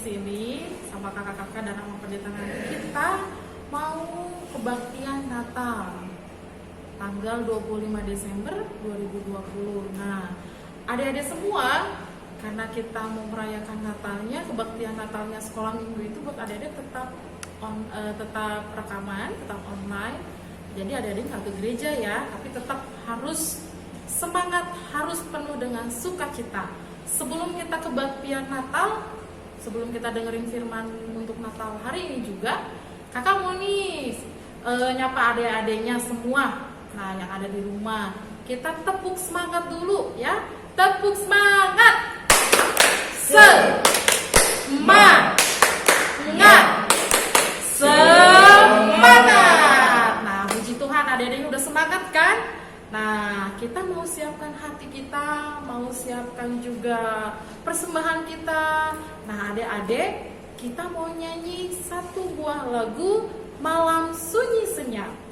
sini sama kakak-kakak dan sama pendeta kita mau kebaktian Natal tanggal 25 Desember 2020. Nah, adik-adik semua, karena kita mau merayakan Natalnya, kebaktian Natalnya sekolah minggu itu buat adik-adik tetap rekaman, tetap online. Jadi adik-adik nggak ke gereja ya, tapi tetap harus semangat, harus penuh dengan sukacita. Sebelum kita kebaktian Natal, sebelum kita dengerin firman untuk Natal hari ini juga, kakak mau nih nyapa adik-adiknya semua. Nah, yang ada di rumah, kita tepuk semangat dulu ya. Tepuk semangat. Semangat. Semangat. Nah, puji Tuhan adik-adiknya udah semangat kan? Nah, kita mau siapkan hati kita, mau siapkan juga persembahan kita. Nah, adik-adik, kita mau nyanyi satu buah lagu Malam Sunyi Senyap.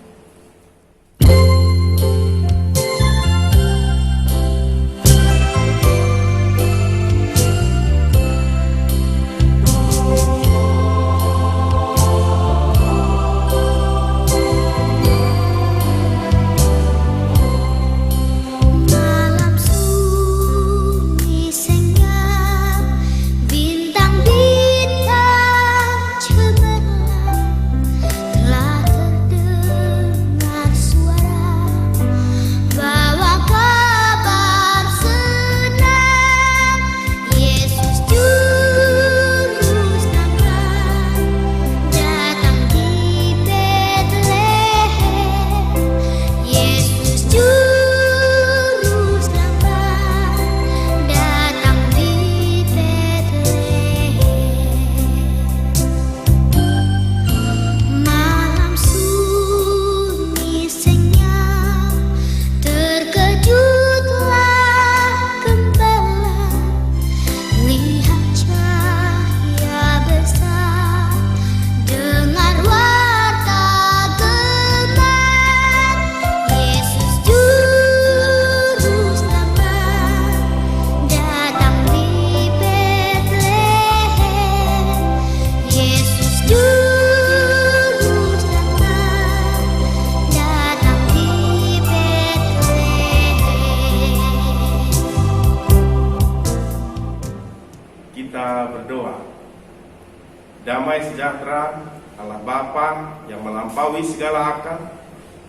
Damai sejahtera Allah Bapa yang melampaui segala akal,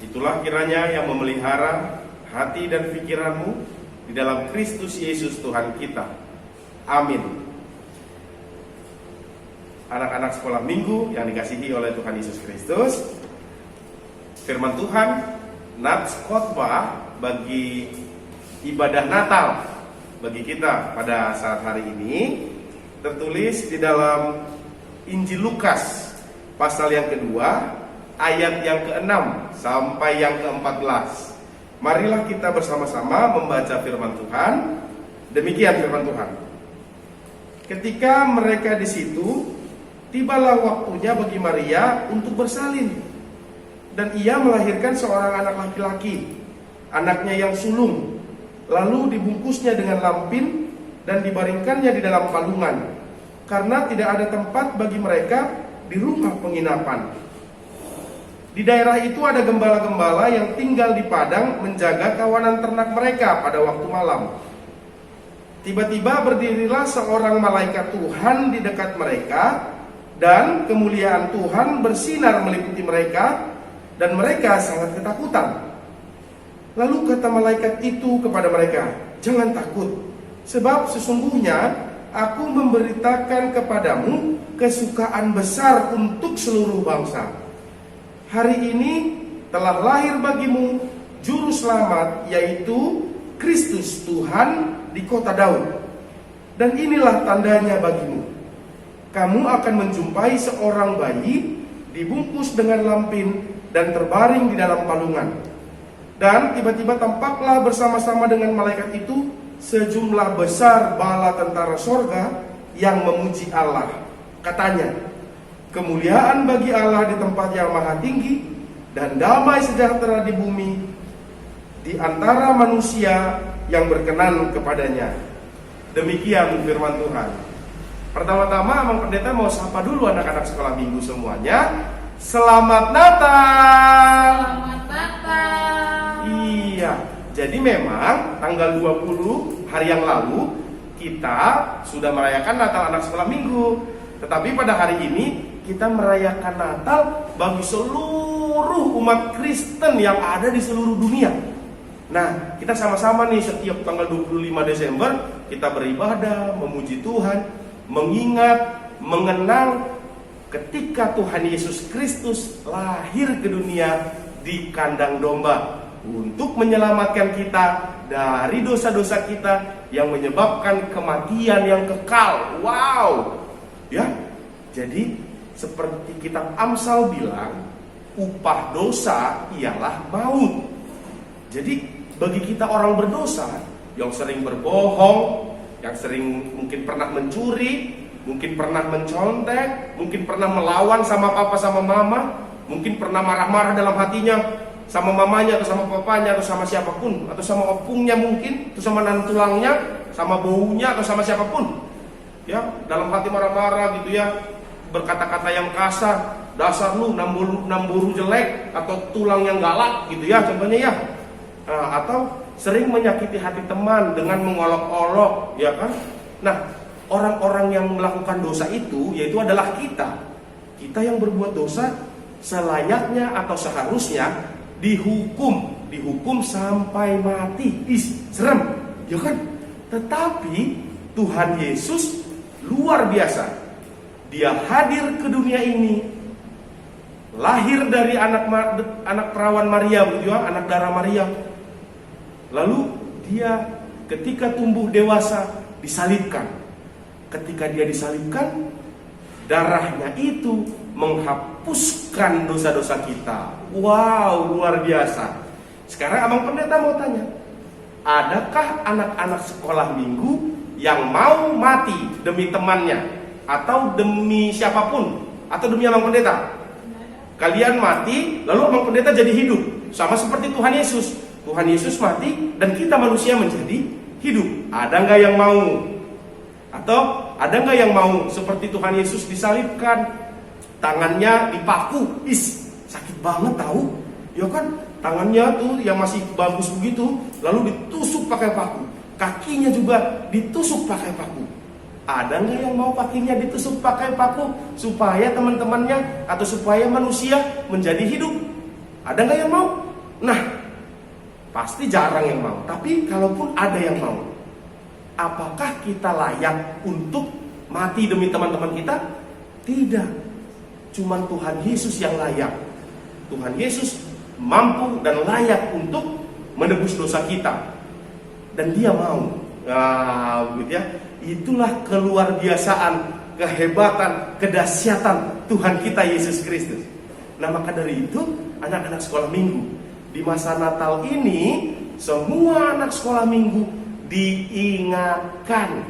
itulah kiranya yang memelihara hati dan pikiranmu di dalam Kristus Yesus Tuhan kita. Amin. Anak-anak sekolah minggu yang dikasihi oleh Tuhan Yesus Kristus, firman Tuhan nats khotbah bagi ibadah Natal bagi kita pada saat hari ini tertulis di dalam Injil Lukas pasal yang kedua ayat yang ke-6 sampai yang ke-14. Marilah kita bersama-sama membaca firman Tuhan. Demikian firman Tuhan. Ketika mereka di situ, tibalah waktunya bagi Maria untuk bersalin, dan ia melahirkan seorang anak laki-laki, anaknya yang sulung. Lalu dibungkusnya dengan lampin dan dibaringkannya di dalam palungan, karena tidak ada tempat bagi mereka di rumah penginapan. Di daerah itu ada gembala-gembala yang tinggal di padang menjaga kawanan ternak mereka pada waktu malam. Tiba-tiba berdirilah seorang malaikat Tuhan di dekat mereka, dan kemuliaan Tuhan bersinar meliputi mereka, dan mereka sangat ketakutan. Lalu kata malaikat itu kepada mereka, "Jangan takut, sebab sesungguhnya Aku memberitakan kepadamu kesukaan besar untuk seluruh bangsa. Hari ini telah lahir bagimu juru selamat, yaitu Kristus Tuhan di kota Daud. Dan inilah tandanya bagimu. Kamu akan menjumpai seorang bayi dibungkus dengan lampin dan terbaring di dalam palungan." Dan tiba-tiba tampaklah bersama-sama dengan malaikat itu sejumlah besar bala tentara sorga yang memuji Allah. Katanya, "Kemuliaan bagi Allah di tempat yang maha tinggi, dan damai sejahtera di bumi di antara manusia yang berkenan kepadanya." Demikian firman Tuhan. Pertama-tama Abang Pendeta mau sapa dulu anak-anak sekolah minggu semuanya. Selamat Natal. Selamat Natal. Iya, jadi memang tanggal 20 hari yang lalu kita sudah merayakan Natal anak sekolah minggu. Tetapi pada hari ini kita merayakan Natal bagi seluruh umat Kristen yang ada di seluruh dunia. Nah, kita sama-sama nih setiap tanggal 25 Desember kita beribadah, memuji Tuhan, mengingat, mengenang ketika Tuhan Yesus Kristus lahir ke dunia di kandang domba untuk menyelamatkan kita dari dosa-dosa kita yang menyebabkan kematian yang kekal. Wow. Ya. Jadi seperti kitab Amsal bilang, upah dosa ialah maut. Jadi bagi kita orang berdosa yang sering berbohong, yang sering mungkin pernah mencuri, mungkin pernah mencontek, mungkin pernah melawan sama papa sama mama, mungkin pernah marah-marah dalam hatinya sama mamanya atau sama papanya atau sama siapapun, atau sama opungnya mungkin, atau sama nantulangnya, sama baunya atau sama siapapun. Ya, dalam hati marah-marah gitu ya, berkata-kata yang kasar, dasar lu namburu jelek, atau tulang yang galak gitu ya contohnya ya. Atau sering menyakiti hati teman dengan mengolok-olok, ya kan? Nah, orang-orang yang melakukan dosa itu yaitu adalah kita. Kita yang berbuat dosa selayaknya atau seharusnya dihukum sampai mati. Serem, ya kan? Tetapi Tuhan Yesus luar biasa. Dia hadir ke dunia ini, lahir dari anak perawan Maria, gitu ya, anak darah Maria. Lalu dia ketika tumbuh dewasa disalibkan. Ketika dia disalibkan, darahnya itu menghapuskan dosa-dosa kita. Wow, luar biasa. Sekarang Abang Pendeta mau tanya, adakah anak-anak sekolah minggu yang mau mati demi temannya, atau demi siapapun, atau demi Abang Pendeta? Kalian mati, lalu Abang Pendeta jadi hidup, sama seperti Tuhan Yesus. Tuhan Yesus mati dan kita manusia menjadi hidup. Ada nggak yang mau? Atau ada nggak yang mau seperti Tuhan Yesus disalibkan, tangannya dipaku, sakit banget tahu? Ya kan, tangannya tuh yang masih bagus begitu, lalu ditusuk pakai paku, kakinya juga ditusuk pakai paku. Ada nggak yang mau kakinya ditusuk pakai paku supaya teman-temannya atau supaya manusia menjadi hidup? Ada nggak yang mau? Nah, pasti jarang yang mau. Tapi kalaupun ada yang mau, apakah kita layak untuk mati demi teman-teman kita? Tidak. Cuman Tuhan Yesus yang layak. Tuhan Yesus mampu dan layak untuk menebus dosa kita. Dan dia mau. Nah, gitu ya. Itulah keluar biasaan, kehebatan, kedahsyatan Tuhan kita Yesus Kristus. Nah, maka dari itu anak-anak sekolah minggu, di masa Natal ini semua anak sekolah minggu diingatkan.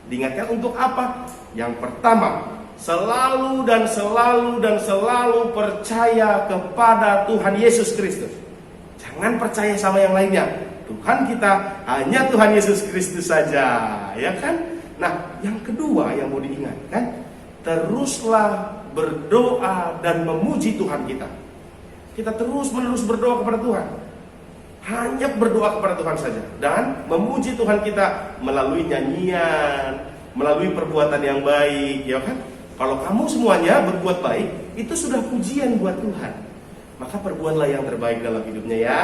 Diingatkan untuk apa? Yang pertama, selalu dan selalu percaya kepada Tuhan Yesus Kristus. Jangan percaya sama yang lainnya. Tuhan kita hanya Tuhan Yesus Kristus saja, ya kan? Nah, yang kedua yang mau diingatkan, teruslah berdoa dan memuji Tuhan kita. Kita terus-menerus berdoa kepada Tuhan. Hanya berdoa kepada Tuhan saja dan memuji Tuhan kita melalui nyanyian, melalui perbuatan yang baik, ya kan? Kalau kamu semuanya berbuat baik, itu sudah pujian buat Tuhan. Maka perbuatlah yang terbaik dalam hidupnya ya.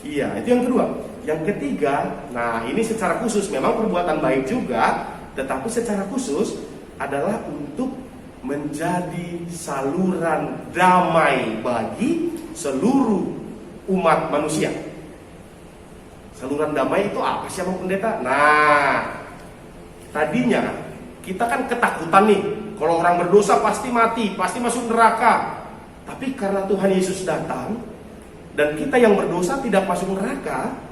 Iya, itu yang kedua. Yang ketiga, nah ini secara khusus memang perbuatan baik juga, tetapi secara khusus adalah untuk menjadi saluran damai bagi seluruh umat manusia. Saluran damai itu apa sih Abang Pendeta? Nah, tadinya kita kan ketakutan nih, kalau orang berdosa pasti mati, pasti masuk neraka. Tapi karena Tuhan Yesus datang dan kita yang berdosa tidak masuk neraka,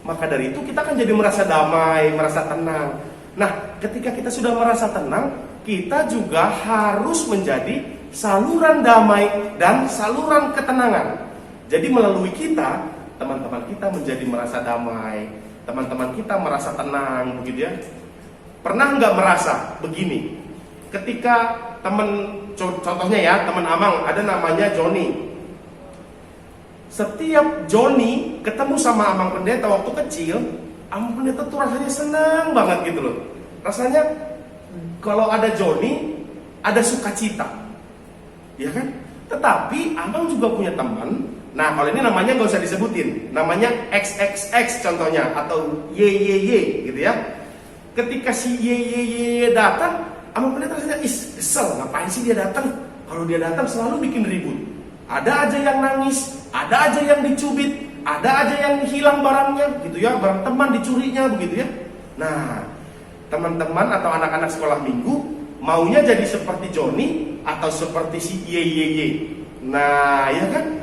maka dari itu kita kan jadi merasa damai, merasa tenang. Nah, ketika kita sudah merasa tenang, kita juga harus menjadi saluran damai dan saluran ketenangan. Jadi melalui kita, teman-teman kita menjadi merasa damai, teman-teman kita merasa tenang, begitu ya. Pernah nggak merasa begini? ketika contohnya ya, teman Amang ada namanya Joni. Setiap Joni ketemu sama Amang Pendeta waktu kecil, Amang Pendeta tuh rasanya senang banget gitu loh. Rasanya kalau ada Joni, ada sukacita, ya kan? Tetapi Amang juga punya teman. Nah, kalau ini namanya gak usah disebutin, namanya XXX contohnya, atau YYY gitu ya. Ketika si YYY datang, Amang Pendeta rasanya kesel, ngapain sih dia datang? Kalau dia datang selalu bikin ribut. Ada aja yang nangis, ada aja yang dicubit, ada aja yang hilang barangnya gitu ya, barang teman dicurinya begitu ya. Nah, teman-teman atau anak-anak sekolah minggu maunya jadi seperti Joni atau seperti si YYY. Nah, ya kan?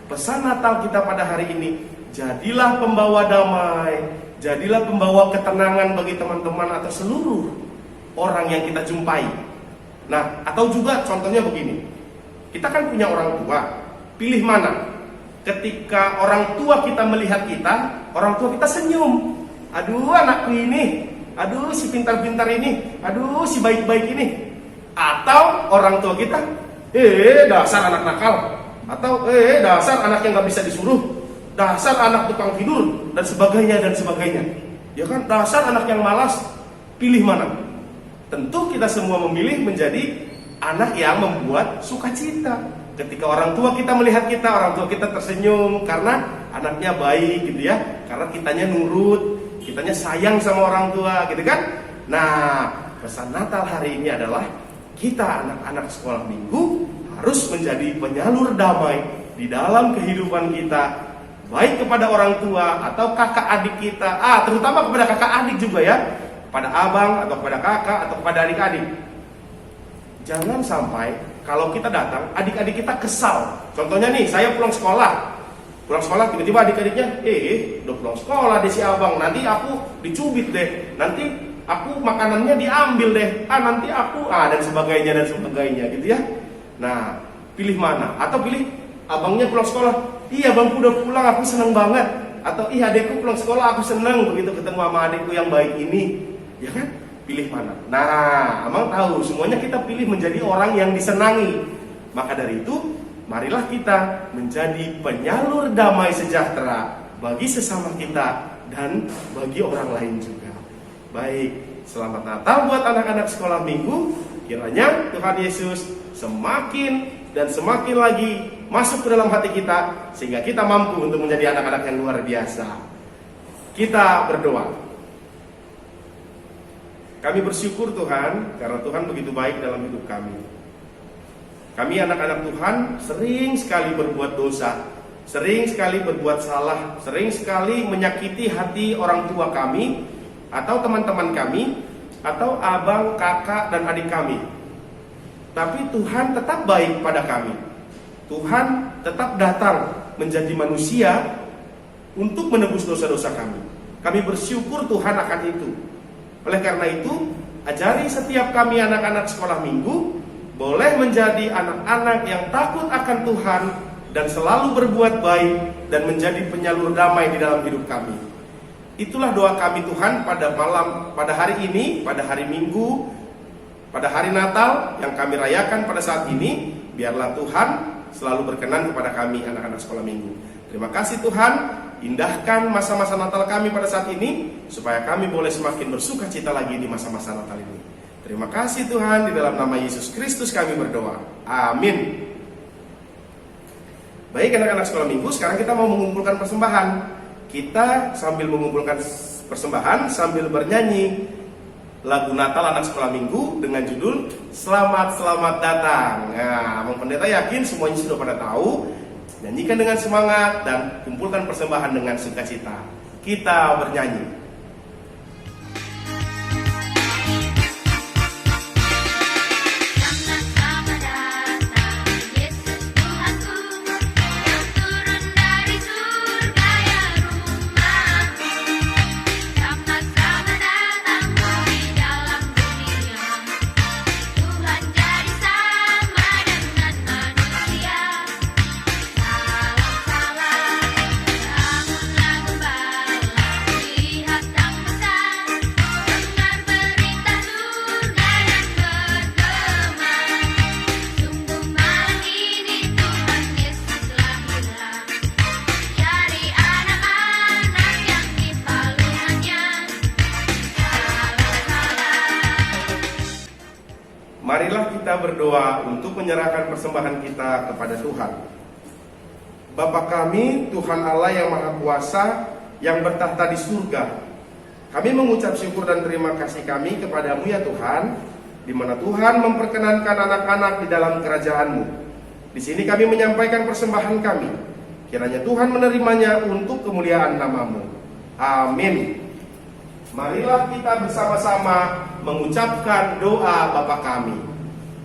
Pesan Natal kita pada hari ini, jadilah pembawa damai, jadilah pembawa ketenangan bagi teman-teman atau seluruh orang yang kita jumpai. Nah, atau juga contohnya begini. Kita kan punya orang tua, pilih mana? Ketika orang tua kita melihat kita, orang tua kita senyum. Aduh anakku ini, aduh si pintar-pintar ini, aduh si baik-baik ini. Atau orang tua kita, dasar anak nakal. Atau dasar anak yang gak bisa disuruh, dasar anak tukang tidur, dan sebagainya dan sebagainya. Ya kan, dasar anak yang malas. Pilih mana? Tentu kita semua memilih menjadi anak yang membuat sukacita. Ketika orang tua kita melihat kita, orang tua kita tersenyum karena anaknya baik gitu ya, karena kitanya nurut, kitanya sayang sama orang tua gitu kan. Nah, pesan Natal hari ini adalah kita anak-anak sekolah minggu harus menjadi penyalur damai di dalam kehidupan kita, baik kepada orang tua atau kakak adik kita, terutama kepada kakak adik juga ya, pada abang atau kepada kakak atau kepada adik-adik. Jangan sampai kalau kita datang, adik-adik kita kesal. Contohnya nih, saya pulang sekolah tiba-tiba adik-adiknya, udah pulang sekolah deh si abang, nanti aku dicubit deh, nanti aku makanannya diambil deh, nanti aku dan sebagainya gitu ya. Nah, pilih mana? Atau pilih abangnya pulang sekolah, abangku udah pulang, aku seneng banget. Atau adikku pulang sekolah, aku seneng begitu ketemu sama adikku yang baik ini, ya kan? Pilih mana? Nah, Amang tahu semuanya kita pilih menjadi orang yang disenangi. Maka dari itu, marilah kita menjadi penyalur damai sejahtera bagi sesama kita dan bagi orang lain juga. Baik, selamat Natal buat anak-anak sekolah minggu. Kiranya Tuhan Yesus semakin dan semakin lagi masuk ke dalam hati kita, sehingga kita mampu untuk menjadi anak-anak yang luar biasa. Kita berdoa. Kami bersyukur Tuhan, karena Tuhan begitu baik dalam hidup kami. Kami anak-anak Tuhan sering sekali berbuat dosa, sering sekali berbuat salah, sering sekali menyakiti hati orang tua kami, atau teman-teman kami, atau abang, kakak, dan adik kami. Tapi Tuhan tetap baik pada kami. Tuhan tetap datang menjadi manusia untuk menebus dosa-dosa kami. Kami bersyukur Tuhan akan itu. Oleh karena itu, ajari setiap kami anak-anak sekolah minggu boleh menjadi anak-anak yang takut akan Tuhan dan selalu berbuat baik dan menjadi penyalur damai di dalam hidup kami. Itulah doa kami Tuhan pada hari ini, pada hari Minggu, pada hari Natal yang kami rayakan pada saat ini. Biarlah Tuhan selalu berkenan kepada kami anak-anak sekolah minggu. Terima kasih Tuhan. Indahkan masa-masa Natal kami pada saat ini, supaya kami boleh semakin bersuka cita lagi di masa-masa Natal ini. Terima kasih Tuhan, di dalam nama Yesus Kristus kami berdoa. Amin. Baik anak-anak sekolah minggu, sekarang kita mau mengumpulkan persembahan. Kita sambil mengumpulkan persembahan, sambil bernyanyi lagu Natal anak sekolah minggu dengan judul Selamat Selamat Datang. Nah, Amang Pendeta yakin semuanya sudah pada tahu. Nyanyikan dengan semangat dan kumpulkan persembahan dengan sukacita. Kita bernyanyi. Salam salam, namun lagu bala, lihat Marilah kita berdoa untuk menyerahkan persembahan kita kepada Tuhan. Bapa kami, Tuhan Allah yang Maha Kuasa, yang bertahta di surga, kami mengucap syukur dan terima kasih kami kepadamu ya Tuhan, di mana Tuhan memperkenankan anak-anak di dalam kerajaan-Mu. Di sini kami menyampaikan persembahan kami. Kiranya Tuhan menerimanya untuk kemuliaan nama-Mu. Amin. Marilah kita bersama-sama mengucapkan doa Bapa kami.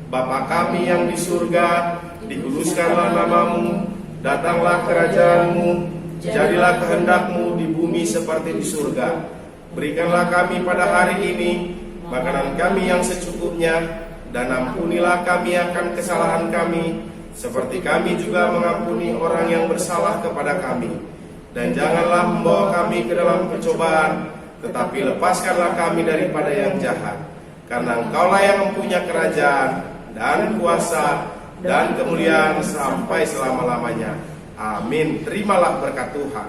Bapa kami yang di surga, dikuduskanlah nama-Mu, datanglah kerajaan-Mu, jadilah kehendak-Mu di bumi seperti di surga. Berikanlah kami pada hari ini makanan kami yang secukupnya, dan ampunilah kami akan kesalahan kami, seperti kami juga mengampuni orang yang bersalah kepada kami. Dan janganlah membawa kami ke dalam percobaan, tetapi lepaskanlah kami daripada yang jahat. Karena Engkaulah yang mempunyai kerajaan dan kuasa dan kemuliaan sampai selama-lamanya. Amin. Terimalah berkat Tuhan.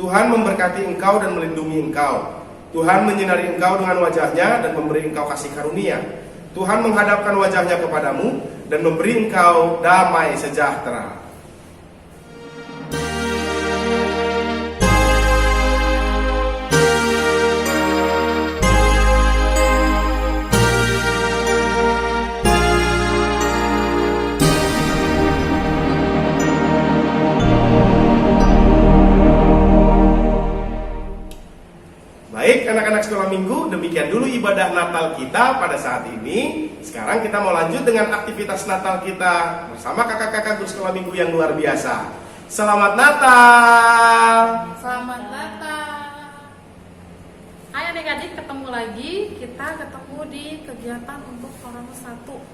Tuhan memberkati engkau dan melindungi engkau. Tuhan menyinari engkau dengan wajahnya dan memberi engkau kasih karunia. Tuhan menghadapkan wajahnya kepadamu dan memberi engkau damai sejahtera. Baik anak-anak sekolah minggu, demikian dulu ibadah Natal kita pada saat ini. Sekarang kita mau lanjut dengan aktivitas Natal kita bersama kakak-kakak guru sekolah minggu yang luar biasa. Selamat Natal! Selamat Natal. Hai adik-adik, ketemu lagi. Kita ketemu di kegiatan untuk orang satu,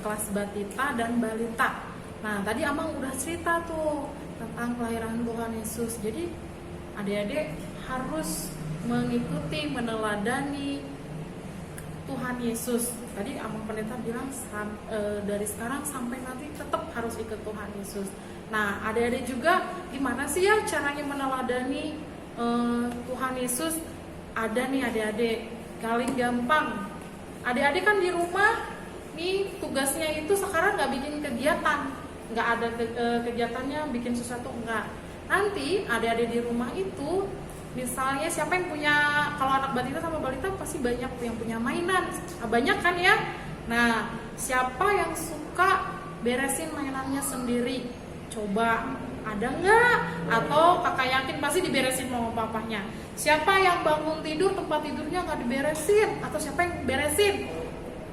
kelas batita dan balita. Nah, tadi Amang udah cerita tuh tentang kelahiran Tuhan Yesus. Jadi adik-adik harus mengikuti, meneladani Tuhan Yesus. Tadi Amang Pendeta bilang dari sekarang sampai nanti tetap harus ikut Tuhan Yesus. Nah, adik-adik juga gimana sih ya caranya meneladani Tuhan Yesus? Ada nih adik-adik, paling gampang. Adik-adik kan di rumah nih tugasnya itu sekarang nggak bikin kegiatan, nggak ada kegiatannya bikin sesuatu, enggak. Nanti adik-adik di rumah itu misalnya siapa yang punya, kalau anak batita sama balita pasti banyak yang punya mainan, banyak kan ya. Nah, siapa yang suka beresin mainannya sendiri? Coba, ada nggak? Atau kakak yakin pasti diberesin sama papanya. Siapa yang bangun tidur tempat tidurnya nggak diberesin? Atau siapa yang beresin?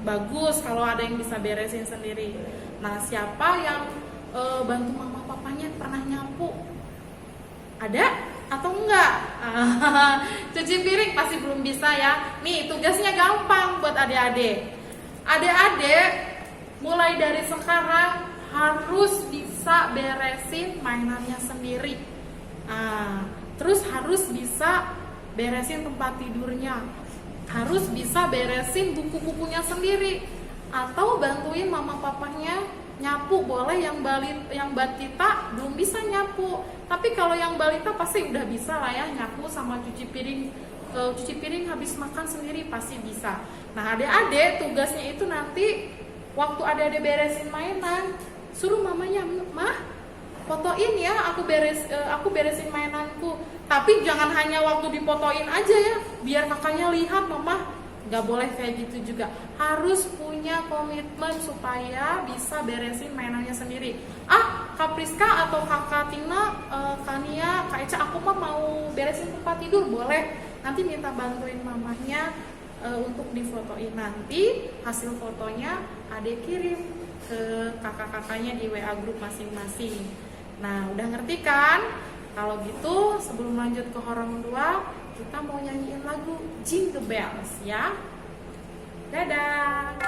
Bagus kalau ada yang bisa beresin sendiri. Nah, siapa yang bantu mama papanya pernah nyapu? Ada? Atau enggak? Cuci piring pasti belum bisa ya. Nih tugasnya gampang buat adik-adik. Adik-adik mulai dari sekarang harus bisa beresin mainannya sendiri. Terus harus bisa beresin tempat tidurnya. Harus bisa beresin buku-bukunya sendiri. Atau bantuin mama papanya nyapu. Boleh yang batita belum bisa nyapu, tapi kalau yang balita pasti udah bisa lah ya nyapu sama cuci piring habis makan sendiri pasti bisa. Nah, adik-adik tugasnya itu nanti waktu adik-adik beresin mainan, suruh mamanya, "Mah, fotoin ya aku beresin mainanku." Tapi jangan hanya waktu difotoin aja ya, biar kakaknya lihat, mama. Gak boleh kayak gitu juga. Harus punya komitmen supaya bisa beresin mainannya sendiri. Kak Priska atau Kakak Tina, Kak Nia, Kak Eca, aku mah mau beresin tempat tidur, boleh. Nanti minta bantuin mamanya untuk difotoin. Nanti hasil fotonya adek kirim ke kakak-kakaknya di WA grup masing-masing. Nah, udah ngerti kan? Kalau gitu, sebelum lanjut ke Horong 2, kita mau nyanyiin lagu Jingle Bells ya. Dadah.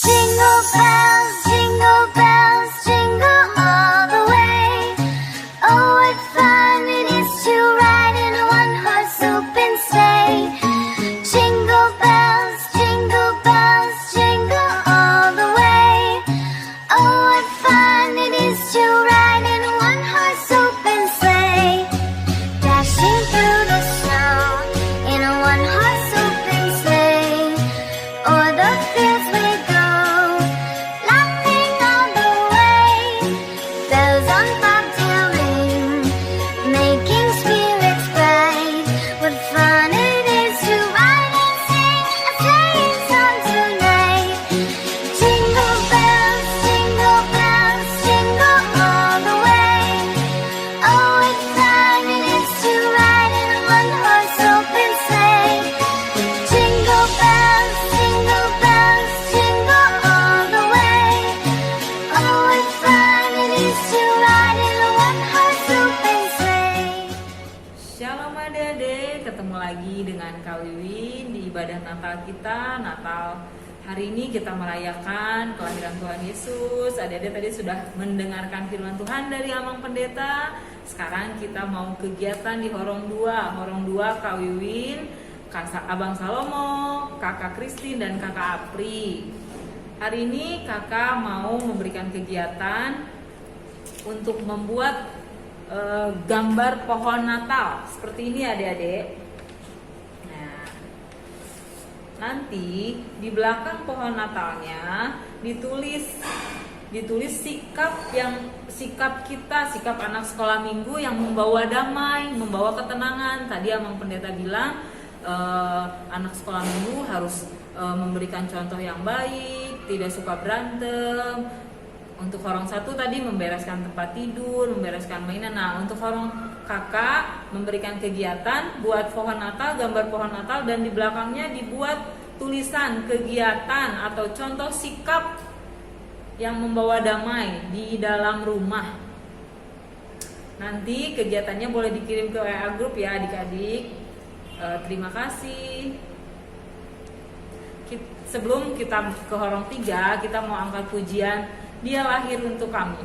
Jingle bells, jingle bells, jingle all the way. Oh, what fun it is to ride in a one-horse open sleigh. Jingle bells, jingle bells, jingle all the way. Oh, what fun it is to ride in a one-horse open sleigh. adik-adik, ketemu lagi dengan Kak Wiwin di ibadah Natal kita. Natal hari ini kita merayakan kelahiran Tuhan Yesus. Adik-adik tadi sudah mendengarkan firman Tuhan dari Amang Pendeta. Sekarang kita mau kegiatan di Horong 2. Horong 2 Kak Wiwin, Abang Salomo, Kakak Kristin, dan Kakak Apri. Hari ini kakak mau memberikan kegiatan untuk membuat gambar pohon Natal seperti ini adik-adik. Nah, nanti di belakang pohon Natalnya ditulis sikap kita, sikap anak sekolah minggu yang membawa damai, membawa ketenangan. Tadi Amang Pendeta bilang anak sekolah minggu harus memberikan contoh yang baik, tidak suka berantem. Untuk Horong 1 tadi membereskan tempat tidur, membereskan mainan. Nah, untuk Horong kakak memberikan kegiatan buat pohon Natal, gambar pohon Natal, dan di belakangnya dibuat tulisan kegiatan atau contoh sikap yang membawa damai di dalam rumah. Nanti kegiatannya boleh dikirim ke WA group ya adik-adik. Terima kasih. Sebelum kita ke Horong 3, kita mau angkat pujian Dia lahir untuk kami.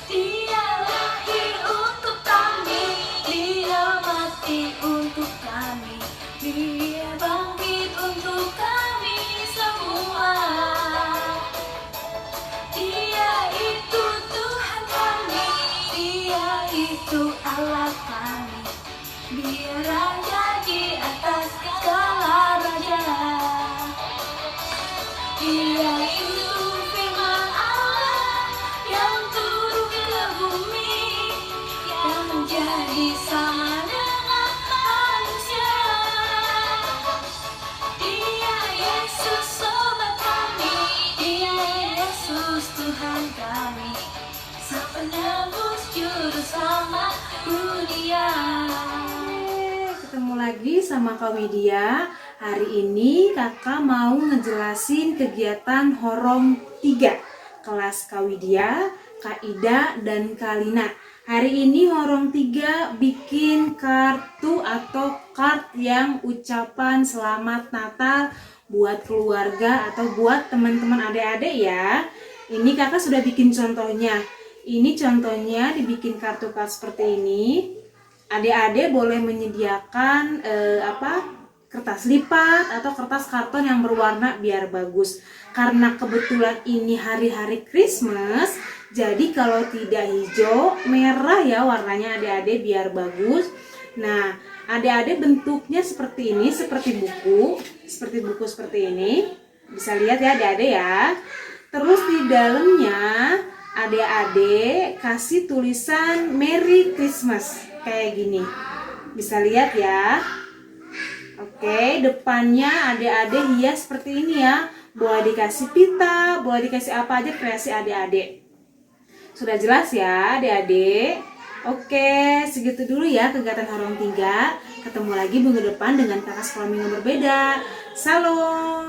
Dia lahir untuk kami, Dia mati untuk kami, Dia bangkit untuk kami semua. Dia itu Tuhan kami, Dia itu Allah kami, Dia Raja di atas segala raja. Dia itu firman Allah yang turun ke bumi, yang menjadi sama dengan manusia. Dia Yesus sobat kami, Dia Yesus Tuhan kami, Sang Penebus Juru Selamat dunia. Ketemu lagi sama Kak Widya. Hari ini kakak mau ngejelasin kegiatan Horong 3 kelas Kak Widya, Kak Ida, dan Kak Lina. Hari ini Horong 3 bikin kartu atau card yang ucapan selamat Natal buat keluarga atau buat teman-teman adik-adik ya. Ini kakak sudah bikin contohnya. Ini contohnya dibikin kartu card seperti ini. Adik-adik boleh menyediakan kertas lipat atau kertas karton yang berwarna biar bagus. Karena kebetulan ini hari-hari Christmas, jadi kalau tidak hijau, merah ya warnanya adik-adik biar bagus. Nah, adik-adik bentuknya seperti ini, seperti buku seperti ini. Bisa lihat ya adik-adik ya. Terus di dalamnya adik-adik kasih tulisan Merry Christmas kayak gini. Bisa lihat ya. Oke, depannya adik-adik hias seperti ini ya. Boleh dikasih pita, boleh dikasih apa aja kreasi adik-adik. Sudah jelas ya adik-adik? Oke, segitu dulu ya kegiatan Horong 3. Ketemu lagi minggu depan dengan kakak sekolah minggu berbeda. Salam.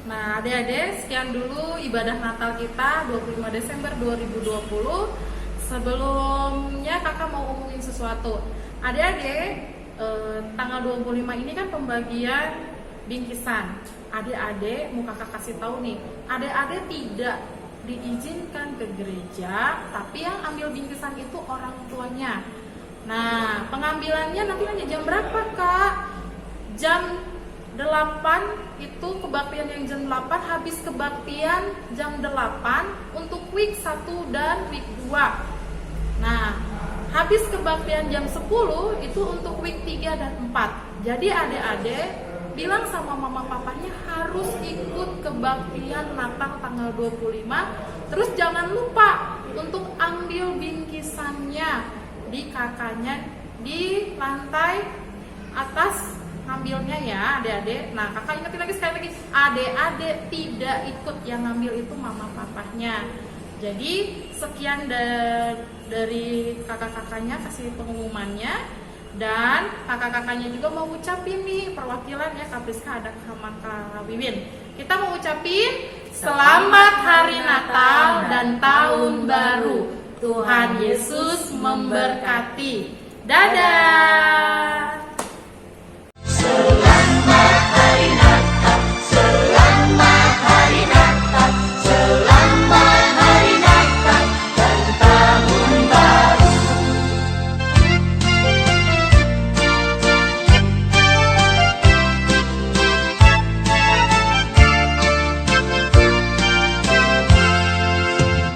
Nah adik-adik, sekian dulu ibadah Natal kita 25 Desember 2020. Sebelumnya kakak mau ngomongin sesuatu. Adik-adik, tanggal 25 ini kan pembagian bingkisan. Adik-adik mau kakak kasih tahu nih, adik-adik tidak diizinkan ke gereja, tapi yang ambil bingkisan itu orang tuanya. Nah, pengambilannya nanti hanya jam berapa kak? Jam 8 itu kebaktian yang jam 8, habis kebaktian jam 8 untuk week 1 dan week 2. Nah, habis kebaktian jam 10 itu untuk week 3 dan 4. Jadi adik-adik bilang sama mama papanya harus ikut kebaktian Natal tanggal 25. Terus jangan lupa untuk ambil bingkisannya di kakaknya di lantai atas, ngambilnya ya adik-adik. Nah kakak ingetin lagi sekali lagi, adik-adik tidak ikut, yang ngambil itu mama papanya. Jadi sekian dari kakak-kakaknya kasih pengumumannya. Dan kakak-kakaknya juga mau ucapin nih perwakilan ya, Kak Priska ada sama Kak Wiwin. Kita mau ucapin Selamat Hari Natal dan Tahun Baru. Tuhan Yesus memberkati. Dadah.